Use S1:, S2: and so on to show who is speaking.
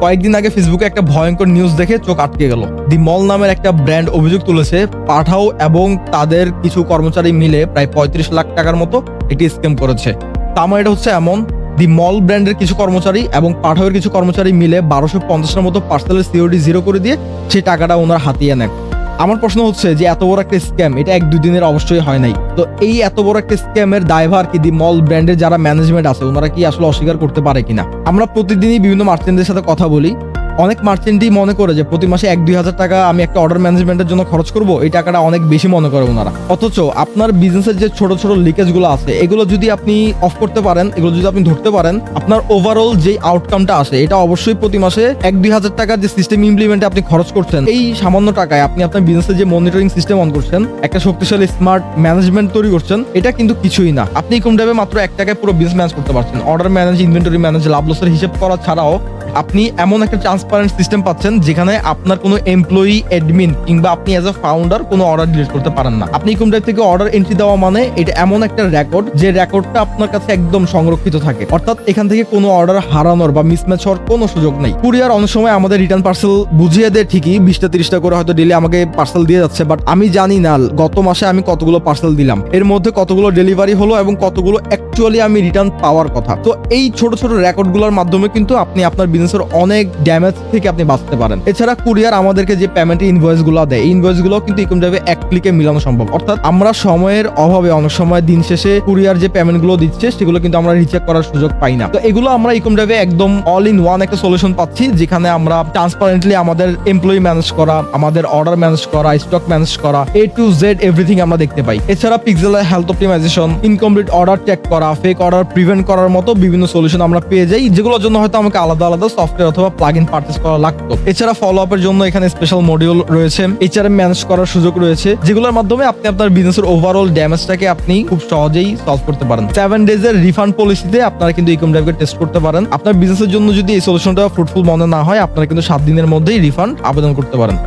S1: কয়েকদিন আগে ফেসবুকে একটা ভয়ঙ্কর নিউজ দেখে চোখ আটকে গেল। দি মল নামের একটা ব্র্যান্ড অভিযোগ তুলেছে পাঠাও এবং তাদের কিছু কর্মচারী মিলে প্রায় 35 লাখ টাকার মতো একটি স্ক্যাম করেছে। আমার এটা হচ্ছে এমন, দি মল ব্র্যান্ডের কিছু কর্মচারী এবং পাঠাওয়ের কিছু কর্মচারী মিলে 1250-এর মতো পার্সেলের সিওডি জিরো করে দিয়ে সেই টাকাটা ওনারা হাতিয়ে নেন। আমার প্রশ্ন হচ্ছে যে এত বড় একটা স্ক্যাম এটা 1-2 দিনের অবশ্যই হয় নাই। তো এই এত বড় একটা স্ক্যামের দায়ভার কি দি মল ব্র্যান্ডের যারা ম্যানেজমেন্ট আছে ওনারা কি আসলে অস্বীকার করতে পারে কিনা? আমরা প্রতিদিনই বিভিন্ন মার্চেন্টদের সাথে কথা বলি। অনেক মার্চেন্টই মনে করে যে প্রতি মাসে 1-2 হাজার টাকা আমি একটা অর্ডার ম্যানেজমেন্টের জন্য খরচ করব, এই টাকাটা অনেক বেশি মনে করে ওনারা। অথচ আপনার বিজনেসের যে ছোট ছোট লিকেজ গুলো আছে এগুলো যদি আপনি অফ করতে পারেন, এগুলো যদি আপনি ধরতে পারেন, আপনার ওভারঅল যে আউটকামটা আসে এটা অবশ্যই প্রতি মাসে 1-2 হাজার টাকার যে সিস্টেম ইমপ্লিমেন্টে আপনি খরচ করছেন, এই সামান্য টাকায় আপনি আপনার বিজনেসের যে মনিটরিং সিস্টেম অন করছেন, একটা শক্তিশালী স্মার্ট ম্যানেজমেন্ট তৈরি করছেন, এটা কিন্তু কিছুই না। আপনি কম টাইমে মাত্র 1 টাকায় পুরো বিজনেস ম্যানেজ করতে পারছেন। অর্ডার ম্যানেজ, ইনভেন্টরি ম্যানেজ, লাভ লসের হিসেব করা ছাড়াও আপনি এমন একটা ট্রান্সপারেন্ট সিস্টেম পাচ্ছেন যেখানে আপনার কোনো এমপ্লয়ি, অ্যাডমিন কিংবা আপনি অ্যাজ আ ফাউন্ডার কোনো অর্ডার ডিলিট করতে পারেন না। আপনি ইনকাম টাইপ থেকে অর্ডার এন্ট্রি দেওয়া মানে এটা এমন একটা রেকর্ড যে রেকর্ডটা আপনার কাছে একদম সংরক্ষিত থাকে, অর্থাৎ এখান থেকে কোনো অর্ডার হারানোর বা মিসম্যাচ হওয়ার কোনো সুযোগ নেই। কুরিয়ার অনেক সময় আমাদের রিটার্ন পার্সেল বুঝিয়ে দেয় ঠিকই, 20-30টা করে হয়তো ডেলি আমাকে পার্সেল দিয়ে যাচ্ছে, বাট আমি জানি না গত মাসে আমি কতগুলো পার্সেল দিলাম, এর মধ্যে কতগুলো ডেলিভারি হলো এবং কতগুলো অ্যাকচুয়ালি আমি রিটার্ন পাওয়ার কথা। তো এই ছোট ছোট রেকর্ডগুলোর মাধ্যমে কিন্তু আপনি আপনার বিজনেসের অনেক ড্যামেজ থেকে আপনি বাঁচতে পারেন। এছাড়া কুরিয়ার আমাদেরকে যে পেমেন্ট ইনভয়েস গুলো দেয়, এই ইনভয়েস গুলো কিন্তু ইকম ড্রাইভে এক ক্লিকে মিলানো সম্ভব। অর্থাৎ আমরা সময়ের অভাবে অনেক সময় দিন শেষে কুরিয়ার যে পেমেন্ট গুলো দিচ্ছে সেগুলো কিন্তু আমরা রিচেক করার সুযোগ পাই না। তো এগুলো আমরা ইকম ড্রাইভে একদম অল ইন ওয়ান একটা সলিউশন পাচ্ছি, যেখানে আমরা ট্রান্সপারেন্টলি আমাদের এমপ্লয়ি ম্যানেজ করা, আমাদের অর্ডার ম্যানেজ করা, স্টক ম্যানেজ করা, A to Z এভরিথিং আমরা দেখতে পাই। এছাড়া পিক্সেলের health optimization, incomplete order check করা, ফেক অর্ডার প্রিভেন্ট করার মতো বিভিন্ন সলিউশন আমরা পেয়ে যাই, যেগুলোর জন্য হয়তো আমাকে আলাদা আলাদা সফটওয়্যার অথবা প্লাগইন পারচেজ করা লাগতো। এছাড়া ফলো আপের জন্য এখানে স্পেশাল মডিউল রয়েছে, HRM ম্যানেজ করার সুযোগ রয়েছে, যেগুলোর মাধ্যমে আপনি আপনার বিজনেসের ওভারঅল ড্যামেজটাকে আপনি খুব সহজেই সলভ করতে পারেন। 7 ডেজের রিফান্ড পলিসিতে আপনারা কিন্তু ইকম ড্রাইভকে টেস্ট করতে পারেন। আপনার বিজনেসের জন্য যদি এই সলিউশনটা ফ্রুটফুল মনে না হয়, আপনারা কিন্তু 7 দিনের মধ্যেই রিফান্ড আবেদন করতে পারেন।